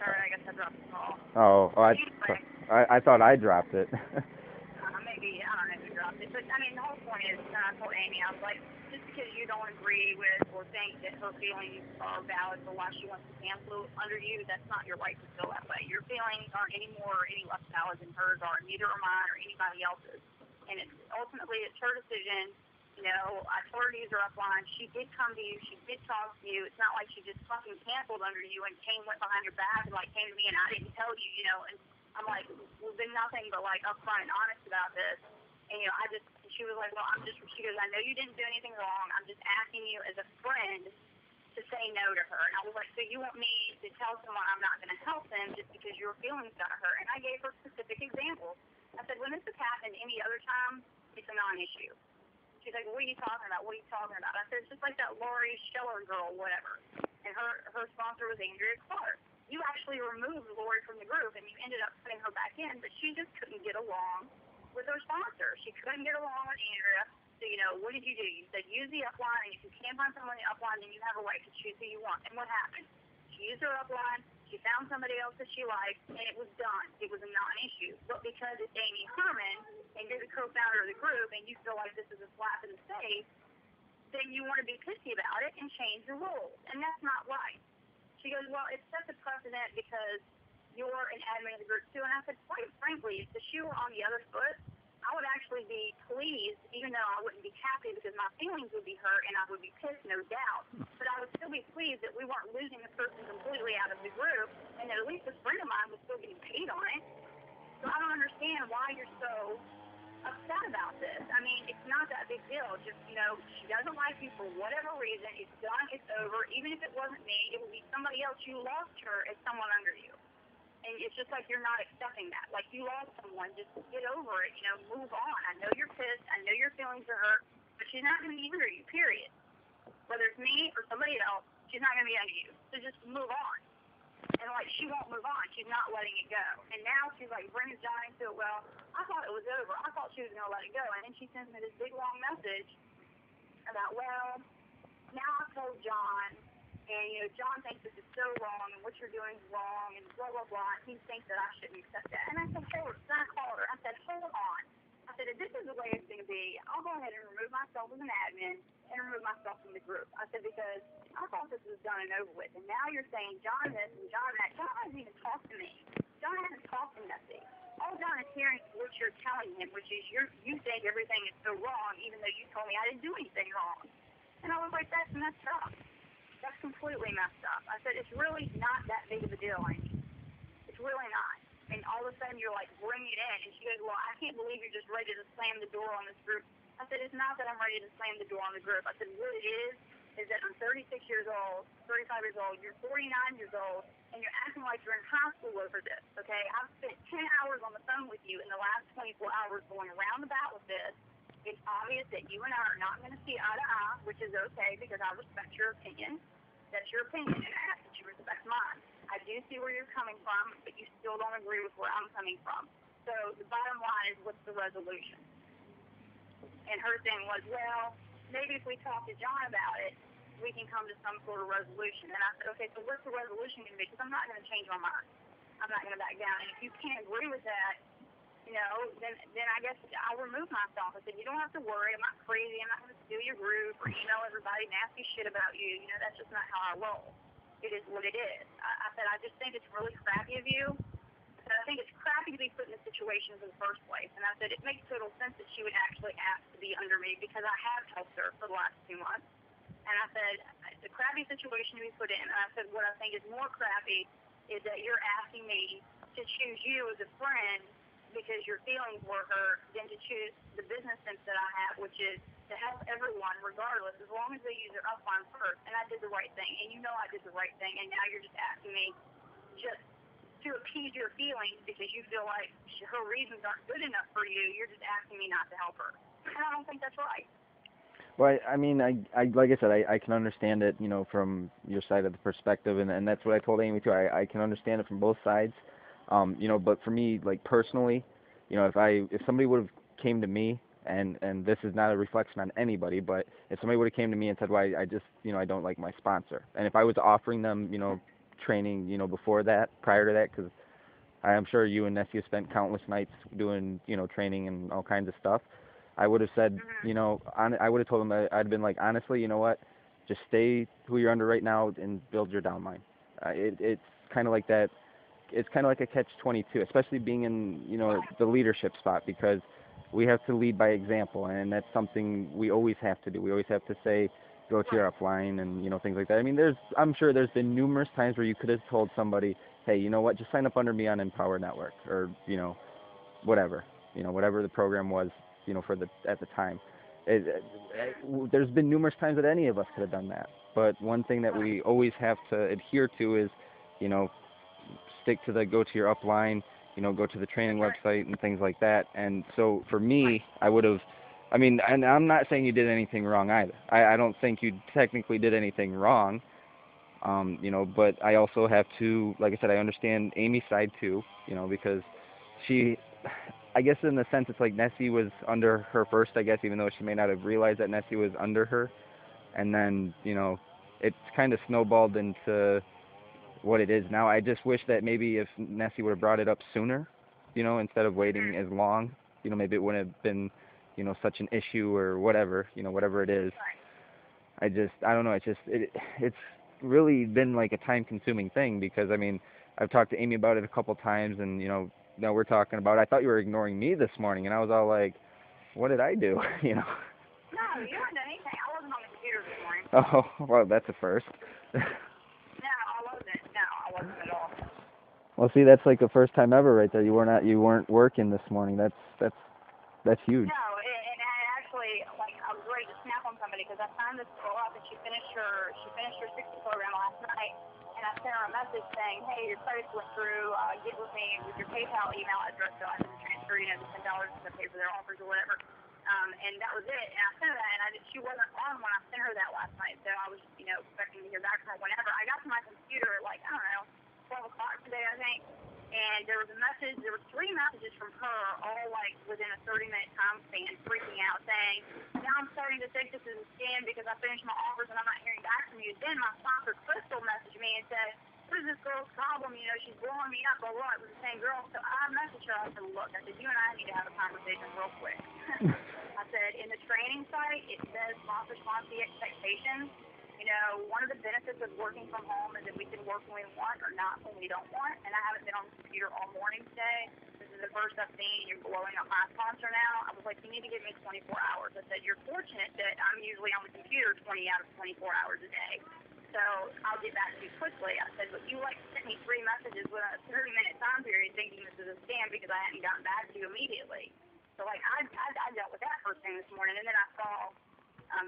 sorry, I guess I dropped the call. Oh, Anyway, I thought I dropped it. maybe, I don't know who dropped it, but I mean, the whole point is, I told Amy, I was like, just because you don't agree with or think that her feelings are valid for why she wants to cancel under you, that's not your right to feel that way. Your feelings aren't any more or any less valid than hers are, neither are mine or anybody else's. And ultimately, it's her decision. You know, I told her to use her upline. She did come to you. She did talk to you. It's not like she just fucking canceled under you and went behind your back and, like, came to me and I didn't tell you, you know. And I'm like, we've been nothing but, like, upfront and honest about this. And, you know, she was like, well, she goes, I know you didn't do anything wrong. I'm just asking you as a friend to say no to her. And I was like, so you want me to tell someone I'm not going to help them just because your feelings got hurt? And I gave her specific examples. I said, when this has happened any other time, it's a non-issue. She's like, what are you talking about? What are you talking about? I said, it's just like that Laurie Scheller girl, whatever. And her sponsor was Andrea Clark. You actually removed Laurie from the group, and you ended up putting her back in, but she just couldn't get along with her sponsor. She couldn't get along with Andrea. So, you know, what did you do? You said use the upline, and if you can't find someone in the upline, then you have a right to choose who you want. And what happened? She used her upline. She found somebody else that she liked, and it was done. It was a non-issue. But because it's Amy Herman, and you're the co-founder of the group, and you feel like this is a slap in the face, then you want to be pissy about it and change the rules. And that's not right. She goes, well, it sets a precedent because you're an admin of the group, too. And I said, quite frankly, if the shoe were on the other foot, I would actually be pleased, even though I wouldn't be happy because my feelings would be hurt and I would be pissed, no doubt. But I would still be pleased that we weren't losing the person completely out of the group and that at least a friend of mine was still getting paid on it. So I don't understand why you're so upset about this. I mean, it's not that big deal. Just, you know, she doesn't like you for whatever reason. It's done. It's over. Even if it wasn't me, it would be somebody else. You lost her as someone under you. And it's just like you're not accepting that. Like, you lost someone. Just get over it. You know, move on. I know you're pissed. I know your feelings are hurt. But she's not going to be under you, period. Whether it's me or somebody else, she's not going to be under you. So just move on. And, like, she won't move on. She's not letting it go. And now she's, like, bringing John into it. Well, I thought it was over. I thought she was going to let it go. And then she sends me this big, long message about, well, now I told John, and, you know, John thinks this is so wrong, and what you're doing is wrong, and blah, blah, blah. And he thinks that I shouldn't accept that. And I said, hold on. I called her. I said, hold on. I said, if this is the way it's going to be, I'll go ahead and remove myself as an admin and remove myself from the group. I said, because I thought this was done and over with. And now you're saying John this and John that. John hasn't even talked to me. John hasn't talked to Nessie. All John is hearing is what you're telling him, which is you think everything is so wrong, even though you told me I didn't do anything wrong. And I was like, that's messed up. That's completely messed up. I said, it's really not that big of a deal, Amy. It's really not. And all of a sudden, you're like, bring it in. And she goes, well, I can't believe you're just ready to slam the door on this group. I said, it's not that I'm ready to slam the door on the group. I said, what it is that I'm 36 years old, 35 years old, you're 49 years old, and you're acting like you're in high school over this, okay? I've spent 10 hours on the phone with you in the last 24 hours going around about with this. It's obvious that you and I are not going to see eye to eye, which is okay because I respect your opinion. That's your opinion, and I ask that you respect mine. I do see where you're coming from, but you still don't agree with where I'm coming from. So the bottom line is, what's the resolution? And her thing was, well, maybe if we talk to John about it, we can come to some sort of resolution. And I said, okay, so what's the resolution going to be? Because I'm not going to change my mind. I'm not going to back down. And if you can't agree with that, you know, then I guess I'll remove myself. I said, you don't have to worry. I'm not crazy. I'm not going to steal your group or email everybody nasty shit about you. You know, that's just not how I roll. It is what it is. I said, I just think it's really crappy of you. And I think it's crappy to be put in this situation in the first place. And I said, it makes total sense that she would actually ask to be under me because I have helped her for the last 2 months. And I said, it's a crappy situation to be put in. And I said, what I think is more crappy is that you're asking me to choose you as a friend because your feelings were hurt than to choose the business sense that I have, which is to help everyone regardless, as long as they use their upline first. And I did the right thing. And you know I did the right thing. And now you're just asking me just to appease your feelings because you feel like her reasons aren't good enough for you. You're just asking me not to help her. And I don't think that's right. Well, I mean, I like I said, I can understand it, you know, from your side of the perspective, and that's what I told Amy too. I can understand it from both sides, you know, but for me, like personally, you know, if somebody would have came to me, and this is not a reflection on anybody, but if somebody would have came to me and said, well, I just, you know, I don't like my sponsor, and if I was offering them, you know, training, before that, prior to that, because I'm sure you and Nessie have spent countless nights doing, training and all kinds of stuff. I would have said, I would have told him, I'd been like, honestly, you know what, just stay who you're under right now and build your downline. It's kind of like that. It's kind of like a catch-22, especially being in, the leadership spot, because we have to lead by example, and that's something we always have to do. We always have to say, go to your upline and, things like that. I mean, I'm sure there's been numerous times where you could have told somebody, hey, you know what, just sign up under me on Empower Network, or, whatever, whatever the program was, at the time. There's been numerous times that any of us could have done that. But one thing that we always have to adhere to is, stick to the go to your upline, go to the training website and things like that. And so for me, I would have, and I'm not saying you did anything wrong either. I don't think you technically did anything wrong, but I also have to, like I said, I understand Amy's side too, because she, I guess in the sense it's like Nessie was under her first, I guess, even though she may not have realized that Nessie was under her. And then, it's kind of snowballed into what it is now. I just wish that maybe if Nessie would have brought it up sooner, instead of waiting as long, maybe it wouldn't have been, such an issue or whatever, whatever it is. I don't know, it's really been like a time-consuming thing, because, I've talked to Amy about it a couple times, and, now we're talking about, I thought you were ignoring me this morning, and I was all like, what did I do, No, you haven't done anything. I wasn't on the computer this morning. Oh, well, that's a first. No, I wasn't at all. Well, see, that's like the first time ever right there. You weren't working this morning. That's huge. No, and I actually, I was ready to snap on somebody, because I signed this girl up, and she finished her 60 program last night, and I sent her a message saying, hey, your credits went through, get with me with your PayPal email address so I can transfer, the $10 to pay for their offers or whatever. And that was it. And I sent her that, and she wasn't on when I sent her that last night, so I was, expecting to hear back from her whenever. I got to my computer at, I don't know, 12 o'clock today, I think, and there was a message, there were 3 messages from her, all, within a 30-minute time span, freaking out, saying, now I'm starting to think this is a scam because I finished my offers and I'm not hearing back from you. Then my sponsor, Crystal, messaged me and said, what is this girl's problem? She's blowing me up, blah, blah. It was the same girl. So I messaged her. I said, look, you and I need to have a conversation real quick. I said, in the training site, it says sponsor expectations. One of the benefits of working from home is that we can work when we want or not when we don't want. And I haven't been on the computer all morning today. This is the first I've seen you're blowing up my sponsor now. I was like, you need to give me 24 hours. I said, you're fortunate that I'm usually on the computer 20 out of 24 hours a day. So I'll get back to you quickly. I said, but you sent me 3 messages within a 30-minute time period thinking this is a scam because I hadn't gotten back to you immediately. So I dealt with that first thing this morning, and then I saw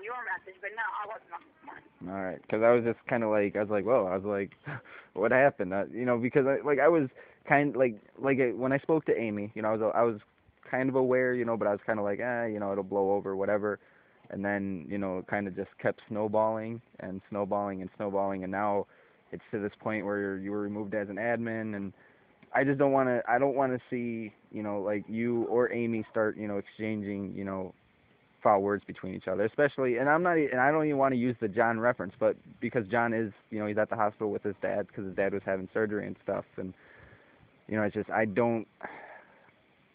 your message, but no, I wasn't on this morning. All right, because I was just kind of like, whoa, what happened? Because I was kind of when I spoke to Amy, I was kind of aware, but I was kind of like, it'll blow over, whatever. And then, it kind of just kept snowballing, and now it's to this point where you were removed as an admin, and I just don't want to see, you or Amy start, exchanging, foul words between each other, especially, and I don't even want to use the John reference, but because John is, he's at the hospital with his dad, because his dad was having surgery and stuff, and, it's just, like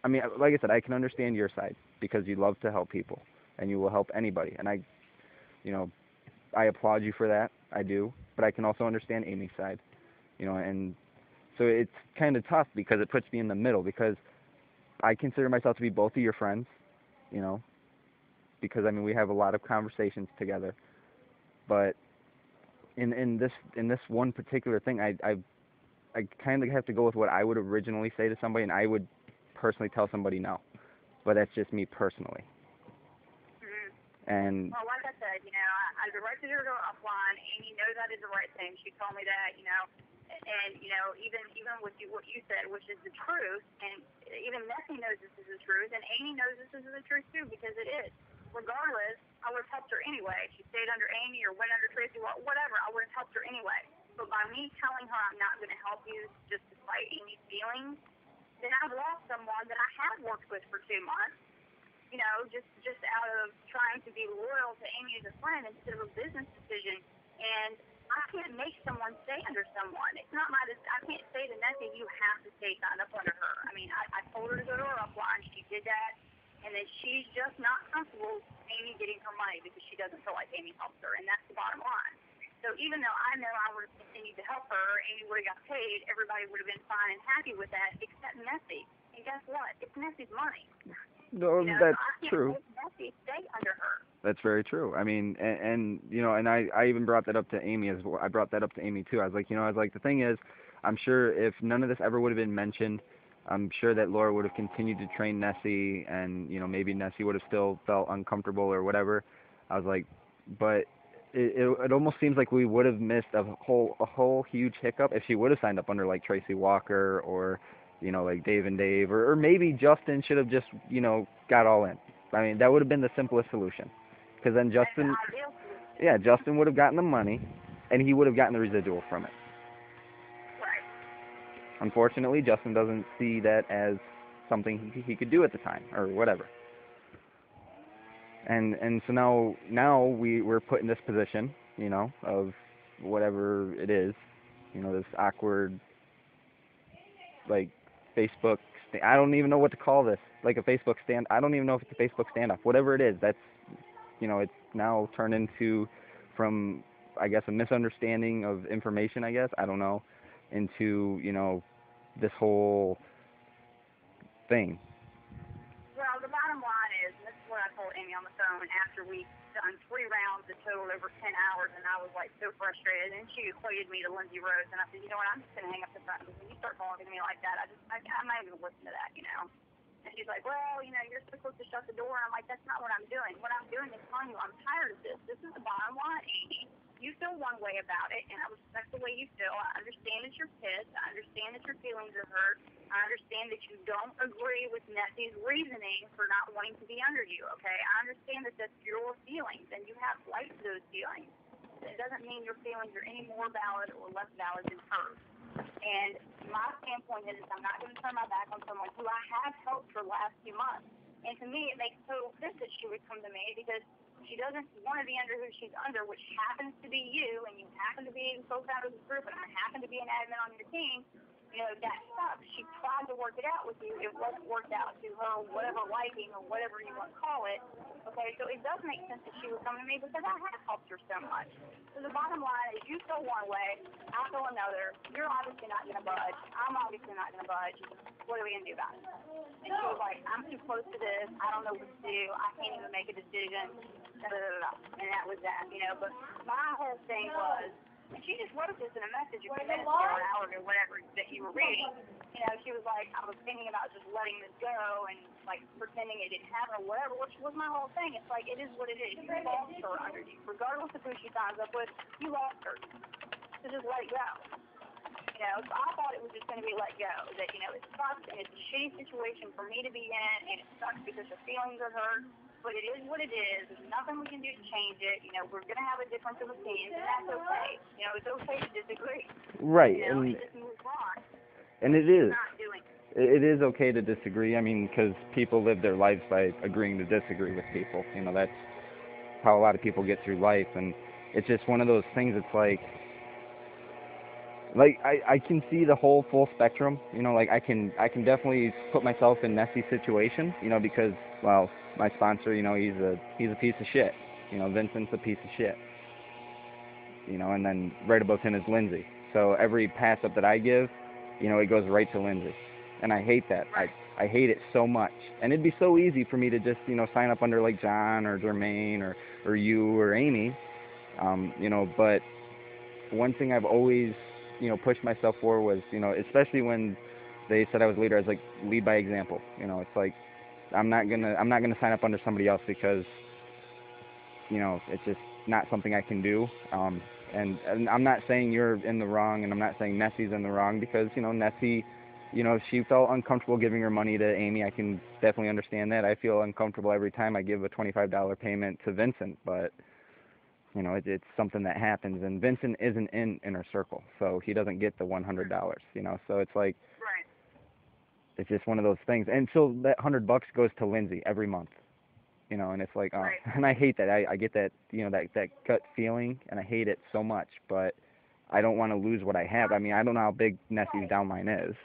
I said, I can understand your side, because you love to help people. And you will help anybody. And I applaud you for that. I do. But I can also understand Amy's side. And so it's kind of tough because it puts me in the middle, because I consider myself to be both of your friends, because we have a lot of conversations together. But in this one particular thing, I kind of have to go with what I would originally say to somebody, and I would personally tell somebody no. But that's just me personally. And well, like I said, I directed her to her upline. Amy knows I did the right thing. She told me that, and even with what you said, which is the truth, and even Nessie knows this is the truth, and Amy knows this is the truth too, because it is. Regardless, I would have helped her anyway. She stayed under Amy or went under Tracy, whatever. I would have helped her anyway. But by me telling her I'm not going to help you just to fight Amy's feelings, then I've lost someone that I have worked with for 2 months. Just out of trying to be loyal to Amy as a friend instead of a business decision. And I can't make someone stay under someone. It's not my. I can't say to Nessie, you have to stay signed up under her. I mean, I told her to go to her upline. She did that, and then she's just not comfortable with Amy getting her money because she doesn't feel like Amy helps her, and that's the bottom line. So even though I know I would have continued to help her, Amy would have got paid, everybody would have been fine and happy with that, except Nessie. And guess what? It's Nessie's money. No, You know, that's so I can't true. make Nessie stay under her. That's very true. I mean, and you know, and I even brought that up to Amy as well. I brought that up to Amy too. I was like, you know, I was like, the thing is, I'm sure if none of this ever would have been mentioned, I'm sure that Laura would have continued to train Nessie, and you know, maybe Nessie would have still felt uncomfortable or whatever. I was like, but it almost seems like we would have missed a whole huge hiccup if she would have signed up under like Tracy Walker or you know like Dave and Dave or maybe Justin should have just you know got all in. I mean, that would have been the simplest solution. Because then That's the Justin, ideal solution. yeah, Justin would have gotten the money, and he would have gotten the residual from it. Right. Unfortunately, Justin doesn't see that as something he could do at the time, or whatever. And so now we're put in this position, you know, of whatever it is, you know, this awkward like Facebook. I don't even know what to call this. Like a Facebook stand. I don't even know if it's a Facebook standoff. Whatever it is, that's you know, it's now turned into from I guess a misunderstanding of information, I guess, I don't know, into, you know, this whole thing. Well, the bottom line is, and this is what I told Amy on the phone after we done 3 rounds that totaled over 10 hours, and I was like so frustrated. And she equated me to Lindsay Rose, and I said, you know what, I'm just gonna hang up the phone because when you start talking to me like that, I'm not even gonna listen to that, you know. And she's like, well, you know, you're supposed to shut the door. I'm like, that's not what I'm doing. What I'm doing is telling you I'm tired of this. This is the bottom line, Amy. You feel one way about it, and I respect the way you feel. I understand that you're pissed. I understand that your feelings are hurt. I understand that you don't agree with Nessie's reasoning for not wanting to be under you, okay? I understand that that's your feelings, and you have right to those feelings. It doesn't mean your feelings are any more valid or less valid than hers. And my standpoint is I'm not going to turn my back on someone who I have helped for the last few months. And to me, it makes total sense that she would come to me because she doesn't want to be under who she's under, which happens to be you, and you happen to be co-founder of the group, and I happen to be an admin on your team. You know, that sucks. She tried to work it out with you. It wasn't worked out to her whatever liking or whatever you want to call it. Okay, so it does make sense that she would come to me because I have helped her so much. So the bottom line is you feel one way, I feel another. You're obviously not going to budge. I'm obviously not going to budge. What are we going to do about it? And she was like, I'm too close to this. I don't know what to do. I can't even make a decision. Da, da, da, da. And that was that, you know. But my whole thing was, and she just wrote this in a message a few minutes ago, an hour ago, whatever that you were reading. You know, she was like, I was thinking about just letting this go and like pretending it didn't happen or whatever, which was my whole thing. It's like it is what it is. You lost her under you, regardless of who she signs up with. You lost her, so just let it go. You know, so I thought it was just going to be let go. That you know, it sucks and it's a shitty situation for me to be in, and it sucks because her feelings are hurt. But it is what it is. There's nothing we can do to change it. You know, we're going to have a difference of opinions, and that's okay. You know, it's okay to disagree. Right, You know, and just move on. and it She's is. not doing it. It is okay to disagree. I mean, because people live their lives by agreeing to disagree with people. You know, that's how a lot of people get through life, and it's just one of those things. It's like I can see the whole full spectrum. You know, like I can definitely put myself in Nessie's situation. You know, because well, my sponsor, you know, he's a piece of shit. You know, Vincent's a piece of shit. You know, and then right above him is Lindsay. So every pass up that I give, you know, it goes right to Lindsay, and I hate that. I hate it so much. And it'd be so easy for me to just you know sign up under like John or Jermaine or you or Amy. You know, but one thing I've always you know pushed myself for was you know especially when they said I was leader, I was like lead by example. You know, it's like I'm not gonna sign up under somebody else because you know it's just not something I can do. And I'm not saying you're in the wrong, and I'm not saying Nessie's in the wrong because you know Nessie, you know she felt uncomfortable giving her money to Amy. I can definitely understand that. I feel uncomfortable every time I give a $25 payment to Vincent, but you know it's something that happens, and Vincent isn't in inner circle, so he doesn't get the $100. You know, so it's like it's just one of those things. And so that $100 goes to Lindsay every month. you know, and it's like, Right. and I hate that. I get that, you know, that gut feeling, and I hate it so much, but I don't want to lose what I have. I mean, I don't know how big Nessie's Right. downline is.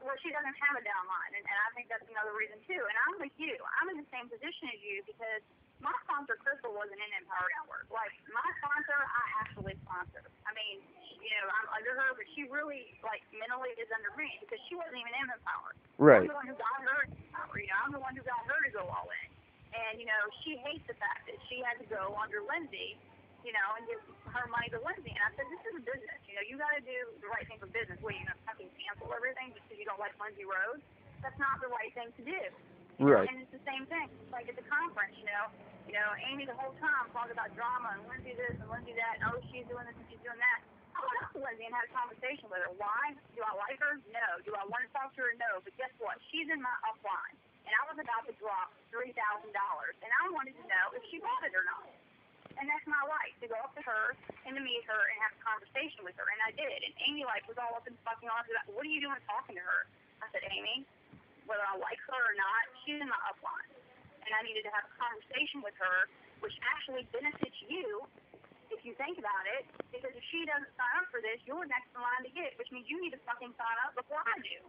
Well, she doesn't have a downline, and I think that's another reason too. And I'm with you. I'm in the same position as you because my sponsor Crystal wasn't in Empower Network. Like my sponsor, I actually sponsor. I mean, you know, I'm under her, but she really like mentally is under me because she wasn't even in Empower. I'm Right. the one who got her in Empower. You know, I'm the one who got her to go all in. And you know, she hates the fact that she had to go under Lindsay, you know, and give her money to Lindsay. And I said, this is a business. You know, you got to do the right thing for business. What, are you going to fucking cancel everything just because you don't like Lindsay Rose? That's not the right thing to do. You know? Right. And it's the same thing. Like at the conference, you know, Amy the whole time talked about drama and Lindsay this and Lindsay that. And, oh, she's doing this and she's doing that. I went up to Lindsay and had a conversation with her. Why? Do I like her? No. Do I want to talk to her? No. But guess what? She's in my upline. And I was about to drop $3,000. And I wanted to know if she bought it or not. And that's my right, to go up to her and to meet her and have a conversation with her. And I did. And Amy, like, was all up in fucking arms about, what are you doing talking to her? I said, Amy, whether I like her or not, she's in my upline. And I needed to have a conversation with her, which actually benefits you if you think about it. Because if she doesn't sign up for this, you're next in line to get it, which means you need to fucking sign up before I do.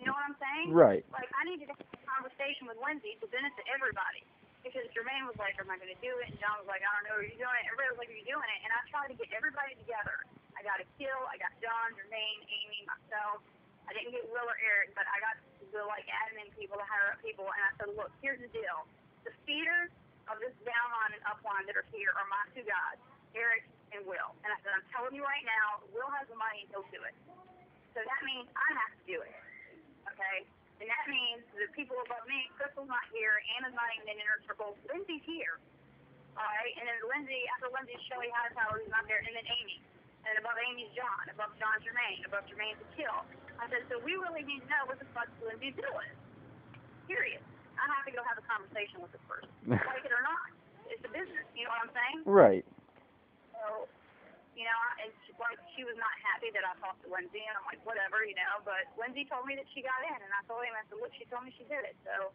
You know what I'm saying? Right. Like, I needed to have a conversation with Lindsay to benefit everybody. Because Jermaine was like, am I going to do it? And John was like, I don't know, are you doing it? Everybody was like, are you doing it? And I tried to get everybody together. I got Akil, I got John, Jermaine, Amy, myself. I didn't get Will or Eric, but I got the, like, admin people, the higher-up people. And I said, look, here's the deal. The feeders of this downline and upline that are here are my two guys, Eric and Will. And I said, I'm telling you right now, Will has the money and he'll do it. So that means I have to do it. Okay? And that means the people above me, Crystal's not here, Anna's not even in Inner Circle, Lindsay's here. All right? And then Lindsay, after Lindsay's Shelly Hightower, who's not there, and then Amy. And above Amy's John, above John Jermaine, above Jermaine's Akil. I said, so we really need to know what the fuck Lindsay's doing. Period. I have to go have a conversation with this person. Like it or not. It's a business. You know what I'm saying? Right. So, you know, and she was not happy that I talked to Lindsay, and I'm like, whatever, you know, but Lindsay told me that she got in, and I told him, I said, look, she told me she did it, so,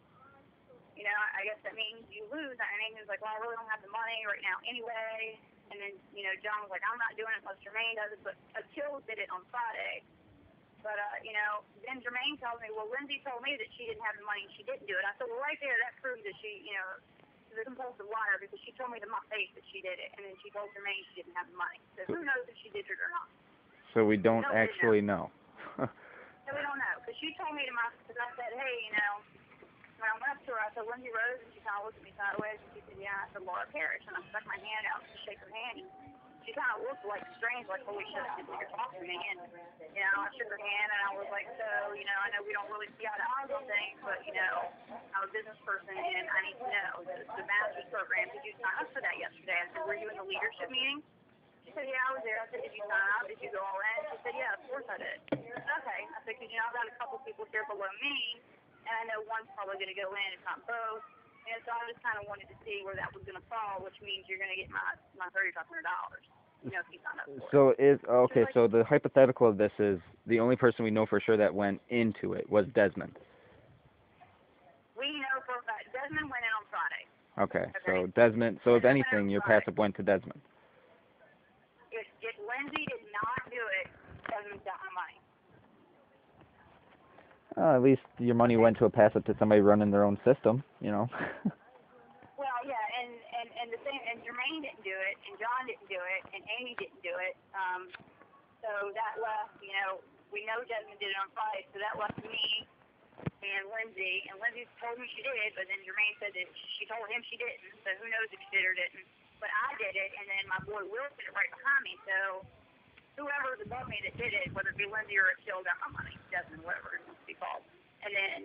you know, I guess that means you lose. And Amy was like, well, I really don't have the money right now anyway, and then, you know, John was like, I'm not doing it unless Jermaine does it, but Akil did it on Friday, but, you know, then Jermaine tells me, well, Lindsay told me that she didn't have the money and she didn't do it. I said, well, right there, that proves that she, you know, a compulsive liar because she told me to my face that she did it, and then she told Jermaine she didn't have the money. So who knows if she did it or not? So we don't Nobody actually know. So we don't know because she told me to my, because I said, hey, you know, when I went up to her, I said, Lindsay Rose, and she kind of looked at me sideways, and she said, yeah. I said, Laura Parrish, and I stuck my hand out to shake her hand, and she kind of looked like strange, like, holy shit, I didn't think you're talking to me, and, you know, I shook her hand, and I was like, so, you know, I know we don't really see eye to eye on things, but, you know, I'm a business person, and I need to know the master's program. Did you sign up for that yesterday? I said, were you in the leadership meeting? She said, yeah, I was there. I said, did you sign up? Did you go all in? She said, yeah, of course I did. I said, okay. I said, because, you know, I've got a couple people here below me, and I know one's probably going to go in, if not both. And so I just kind of wanted to see where that was going to fall, which means you're going to get my $3,500. You know, if you sign up for it. So okay, so the hypothetical of this is the only person we know for sure that went into it was Desmond. We know for a fact Desmond went in on Friday. Okay, so Desmond, so if anything, your passive went to Desmond. If Lindsay did not do it, Desmond got my money. At least your money went to a passive to somebody running their own system, you know. Well, yeah, and the same, and Jermaine didn't do it, and John didn't do it, and Amy didn't do it. So that left, you know, we know Desmond did it on Friday, so that left me and Lindsay. And Lindsay told me she did, but then Jermaine said that she told him she didn't. So who knows if she did or didn't? But I did it, and then my boy Will did it right behind me. So whoever's above me that did it, whether it be Lindsay or Akil, got my money. Desmond, whatever it must be called. And then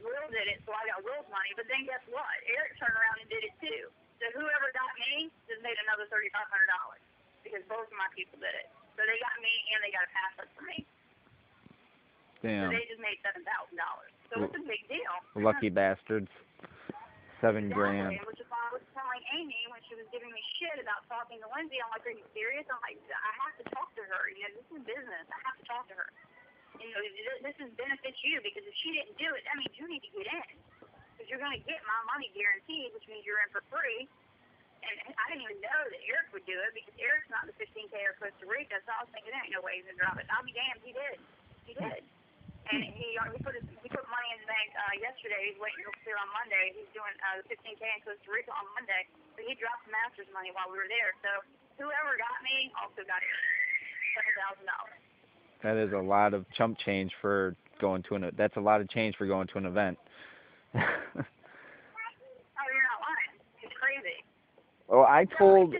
Will did it, so I got Will's money. But then guess what? Eric turned around and did it too. So whoever got me just made another $3,500 because both of my people did it. So they got me and they got a pass up for me. Damn. So they just made $7,000. So it's a big deal. Lucky bastards. $7 Exactly. grand. Which is why I was telling Amy when she was giving me shit about talking to Lindsay. I'm like, are you serious? I'm like, I have to talk to her. You know, this is business. I have to talk to her. You know, this is benefits you because if she didn't do it, that means you need to get in. Because because you're going to get my money guaranteed, which means you're in for free. And I didn't even know that Eric would do it because Eric's not the 15K or Costa Rica, so I was thinking there ain't no way he's going to drop it. I'll be damned, he did. He did. And he put money in the bank yesterday. He's waiting to clear on Monday. He's doing the 15K in Costa Rica on Monday. But he dropped the Masters money while we were there. So whoever got me also got Eric. $7,000. That is a lot of chump change for going to an. That's a lot of change for going to an event. Oh, you're not lying. It's crazy. Well, I told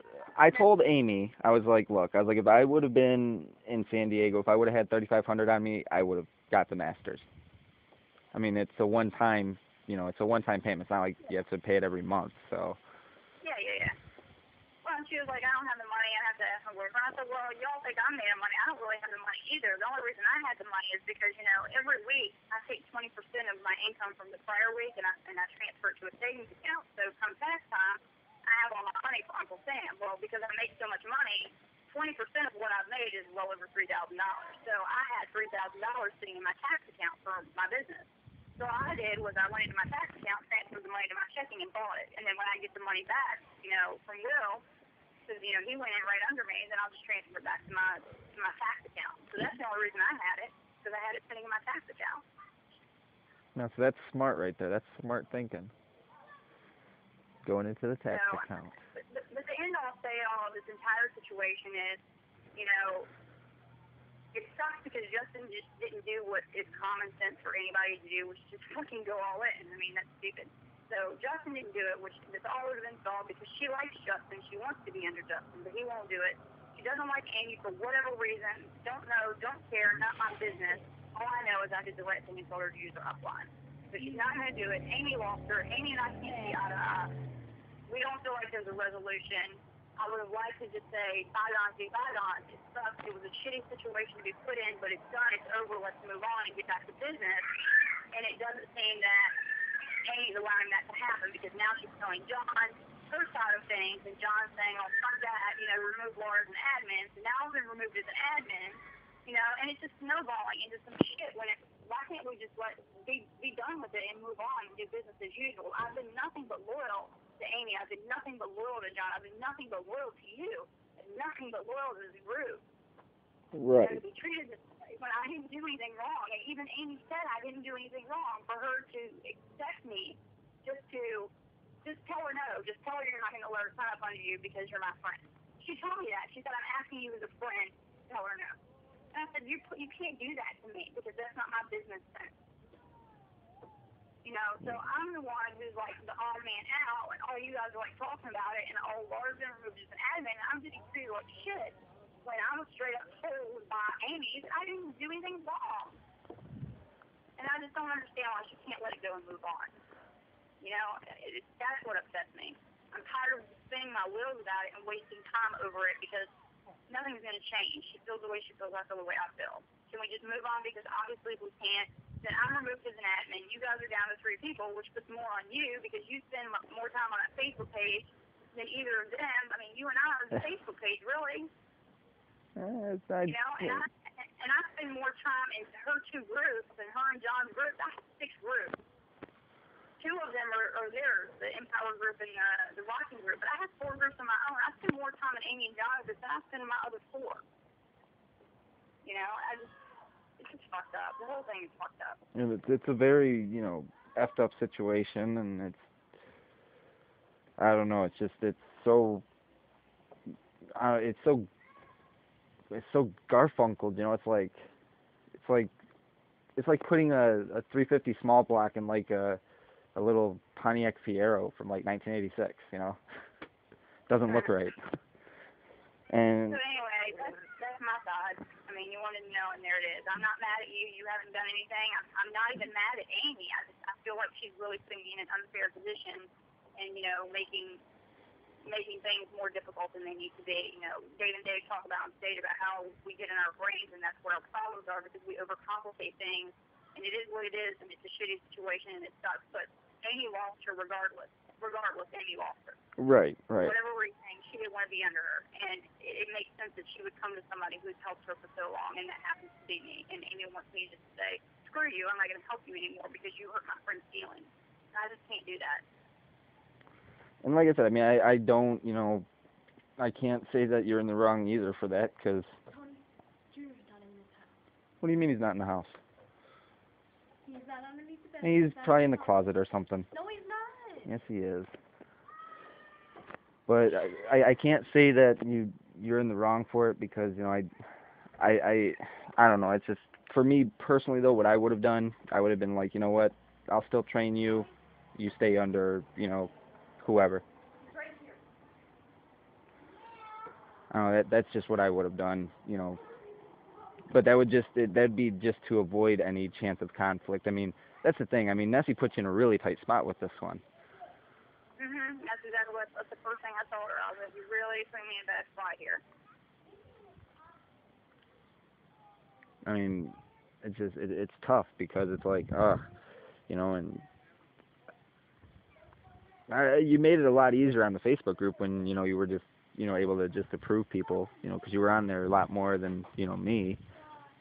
Amy, I was like, look, if I would have been in San Diego, if I would have had $3,500 on me, I would have got the Masters. I mean, it's a one-time, it's a one-time payment. It's not like you have to pay it every month, so. Yeah. Well, and she was like, I don't have the money. I have to ask my boyfriend. I said, well, y'all think I'm made of money. I don't really have the money either. The only reason I had the money is because, every week I take 20% of my income from the prior week and I transfer it to a savings account. So come tax time, I have all my money for Uncle Sam. Well, because I make so much money, 20% of what I've made is well over $3,000. So I had $3,000 sitting in my tax account for my business. So all I did was I went into my tax account, transferred the money to my checking, and bought it. And then when I get the money back, from Will, because he went in right under me, then I'll just transfer it back to my tax account. So that's the only reason I had it, because I had it sitting in my tax account. No, so that's smart right there. That's smart thinking. Going into the tax account. But the end all say all of this entire situation is, it sucks because Justin just didn't do what is common sense for anybody to do, which is just fucking go all in. I mean, that's stupid. So Justin didn't do it, which this all would have been solved because she likes Justin. She wants to be under Justin, but he won't do it. She doesn't like Amy for whatever reason. Don't know, don't care, not my business. All I know is I did the right thing and told her to use her upline. So she's not going to do it. Amy lost her. Amy and I can't see eye to eye. We don't feel like there's a resolution. I would have liked to just say, bygones be bygones. It sucks. It was a shitty situation to be put in, but it's done. It's over. Let's move on and get back to business. And it doesn't seem that Amy's allowing that to happen because now she's telling John her side of things, and John's saying, oh, fuck that, remove Laura as an admin. So now I've been removed as an admin, and it's just snowballing into some shit when why can't we just be done with it and move on and do business as usual? I've been nothing but loyal to Amy. I've been nothing but loyal to John. I've been nothing but loyal to you. And nothing but loyal to the group. Right. To be treated this way when I didn't do anything wrong. And even Amy said I didn't do anything wrong. For her to accept me, just tell her no. Just tell her you're not going to let her sign up under you because you're my friend. She told me that. She said, I'm asking you as a friend. Tell her no. And I said, you can't do that to me because that's not my business sense. So I'm the one who's like the odd man out, and all you guys are like talking about it, and all Laura's been removed as an admin, and I'm getting treated like shit. When I was straight up told by Amy, I didn't do anything wrong. And I just don't understand why she can't let it go and move on. That's what upsets me. I'm tired of spinning my wheels about it and wasting time over it because nothing's going to change. She feels the way she feels, I feel the way I feel. Can we just move on? Because obviously if we can't, then I'm removed as an admin. You guys are down to 3 people, which puts more on you because you spend more time on that Facebook page than either of them. I mean, you and I are on the Facebook page, really. And I spend more time in her 2 groups than her and John's group. I have 6 groups. 2 of them are theirs, the Empower group and the Rocking group. But I have 4 groups of my own. I spend more time in Amy and John's group than I spend in my other 4. It's just fucked up. The whole thing is fucked up. It's a very, effed up situation, and I don't know, it's so garfunkled, it's like putting a 350 small block in like a little Pontiac Fiero from like 1986, doesn't look right. And so anyway, that's my side. I mean, you wanted to know, and there it is. I'm not mad at you. You haven't done anything. I'm not even mad at Amy. I feel like she's really putting me in an unfair position and, making things more difficult than they need to be. Dave and Dave talk about on stage about how we get in our brains, and that's where our problems are because we overcomplicate things, and it is what it is, and it's a shitty situation, and it sucks. But Amy lost her regardless. Amy lost her. Right. Whatever reason, she didn't want to be under her, and it makes sense that she would come to somebody who's helped her for so long, and that happens to be me. And Amy wants me to just say, screw you, I'm not going to help you anymore because you hurt my friend's feelings. I just can't do that. And like I said, I mean, I don't, you know, I can't say that you're in the wrong either for that, because... What do you mean he's not in the house? He's not underneath the bed. He's probably in the closet or something. No, he's not. Yes, he is. But I can't say that you're in the wrong for it, because, you know, I don't know. It's just, for me personally though, what I would have done, I would have been like, you know what, I'll still train you. You stay under, you know, whoever. I don't know, that's just what I would have done, you know. But that would just, that'd be just to avoid any chance of conflict. I mean, that's the thing. I mean, Nessie puts you in a really tight spot with this one. That's exactly what the first thing I told her. I was like, you really put me in a bad spot here. I mean, it's just, it's tough, because it's like, you know, and you made it a lot easier on the Facebook group when, you know, you were just, you know, able to just approve people, you know, because you were on there a lot more than, you know, me,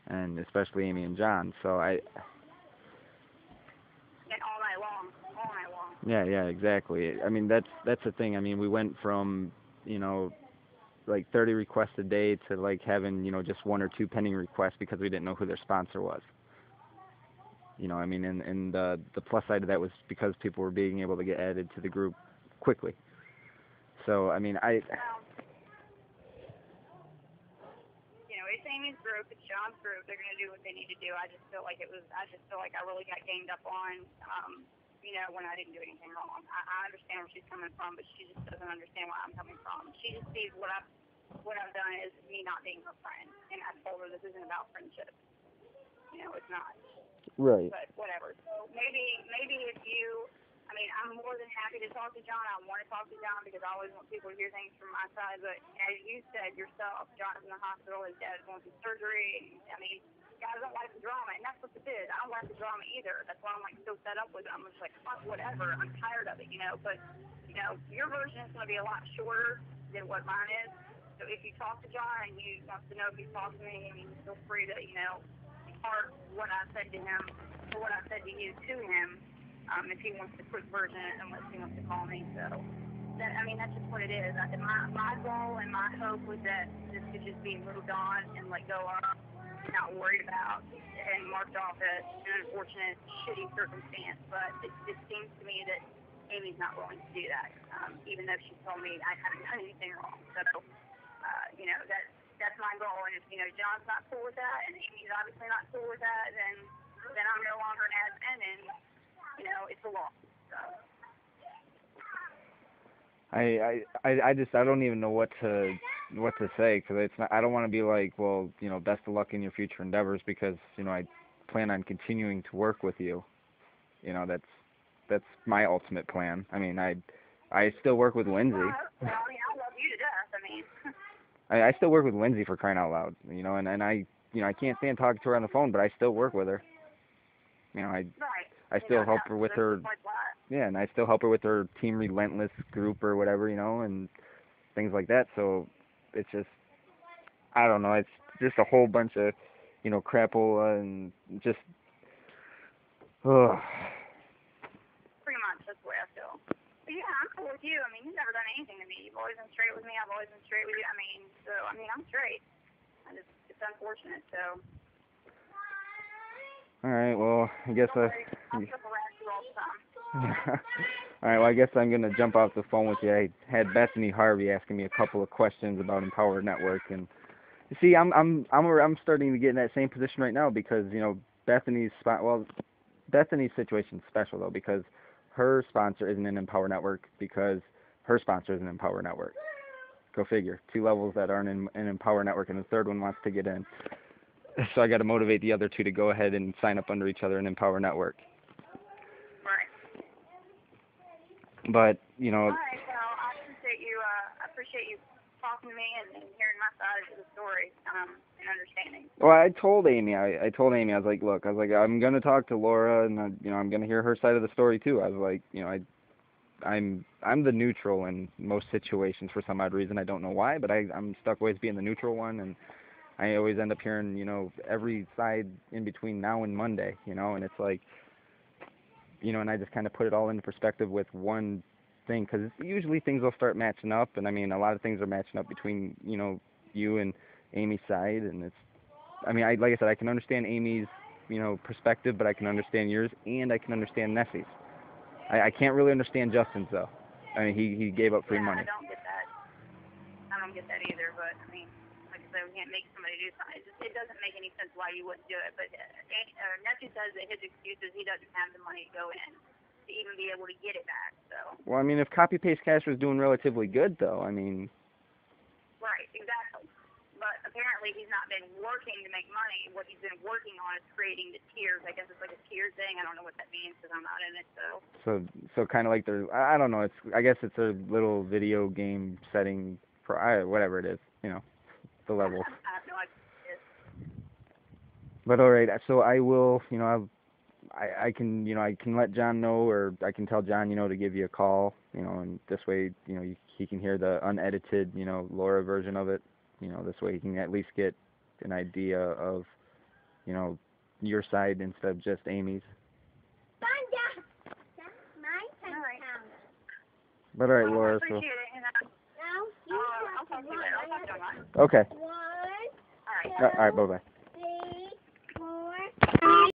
and especially Amy and John. So And all night long. Yeah, exactly. I mean, that's the thing. I mean, we went from, you know, like 30 requests a day to like having, you know, just 1 or 2 pending requests because we didn't know who their sponsor was. You know, I mean, and the plus side of that was because people were being able to get added to the group quickly. So, I mean, you know, it's Amy's group, it's John's group. They're going to do what they need to do. I just feel like I really got ganged up on, you know, when I didn't do anything wrong. I understand where she's coming from, but she just doesn't understand where I'm coming from. She just sees what I've done is me not being her friend. And I told her this isn't about friendship. You know, it's not. right. But whatever. So maybe if you, I mean, I'm more than happy to talk to John. I want to talk to John because I always want people to hear things from my side. But as you said yourself, John is in the hospital. His dad is going through surgery. I mean, guys don't like the drama, and that's what it is. I don't like the drama either. That's why I'm like so fed up with it. I'm just like, fuck, whatever. I'm tired of it, you know. But you know, your version is going to be a lot shorter than what mine is. So if you talk to John and you want to know if you talk to me, I mean, feel free to, you know, part what I said to him or what I said to you to him. If he wants the quick version, unless he wants to call me. So, I mean, that's just what it is. My goal and my hope was that this could just be moved on and let go of, not worried about, and marked off as an unfortunate, shitty circumstance. But it seems to me that Amy's not willing to do that, even though she told me I haven't done anything wrong. So, you know, that's my goal. And if, you know, John's not cool with that, and Amy's obviously not cool with that, then I'm no longer an admin, and you know, it's a loss. So. I don't even know what to say, because it's not, I don't want to be like, well, you know, best of luck in your future endeavors, because, you know, I plan on continuing to work with you. You know, that's my ultimate plan. I mean, I still work with Lindsay. Well, I mean, I love you to death. I mean. I still work with Lindsay, for crying out loud. You know, and I, you know, I can't stand talking to her on the phone, but I still work with her. You know, I still help her with her, yeah, and I still help her with her Team Relentless group or whatever, you know, and things like that. So it's just, I don't know, it's just a whole bunch of, you know, crapola and just, ugh. Pretty much, that's the way I feel. But yeah, I'm cool with you. I mean, you've never done anything to me. You've always been straight with me. I've always been straight with you. I mean, I'm straight. It's unfortunate, so. All right, well, I guess I'll circle around you all the time. All right, well, I guess I'm gonna jump off the phone with you. I had Bethany Harvey asking me a couple of questions about Empower Network, and you see, I'm starting to get in that same position right now, because, you know, Bethany's situation's special though, because her sponsor isn't an Empower Network, because her sponsor is an Empower Network. Go figure. 2 levels that aren't in an Empower Network, and the third one wants to get in. So I got to motivate the other 2 to go ahead and sign up under each other in Empower Network. Right. But, you know. All right, well, I appreciate you talking to me and hearing my side of the story, and understanding. Well, I told Amy, I was like, look, I'm going to talk to Laura, and, you know, I'm going to hear her side of the story too. I was like, you know, I'm the neutral in most situations for some odd reason. I don't know why, but I'm stuck always being the neutral one, and I always end up hearing, you know, every side in between now and Monday, you know, and it's like, you know, and I just kind of put it all into perspective with one thing, because usually things will start matching up, and I mean, a lot of things are matching up between, you know, you and Amy's side, and it's, I mean, like I said, I can understand Amy's, you know, perspective, but I can understand yours, and I can understand Nessie's. I can't really understand Justin's, though. I mean, he gave up free money. I don't get that. I don't get that either, but, I mean, like I said, we can't make somebody do something. It doesn't make any sense why you wouldn't do it, but Nessie says that his excuse is he doesn't have the money to go in to even be able to get it back, so. Well, I mean, if Copy Paste Cash was doing relatively good, though, I mean... Right, exactly. But apparently he's not been working to make money. What he's been working on is creating the tiers. I guess it's like a tier thing. I don't know what that means because I'm not in it, so. So kind of like their, I don't know, I guess it's a little video game setting, for whatever it is, you know, the levels. I have no idea. But alright, so I will, you know, I can, you know, I can let John know, or I can tell John, you know, to give you a call, you know, and this way, you know, he can hear the unedited, you know, Laura version of it. You know, this way he can at least get an idea of, you know, your side instead of just Amy's. That's my turn. But alright, Laura, so... I appreciate it. Now you I'll talk to you later. I'll talk to you later. Okay. One. All right. Alright, bye-bye.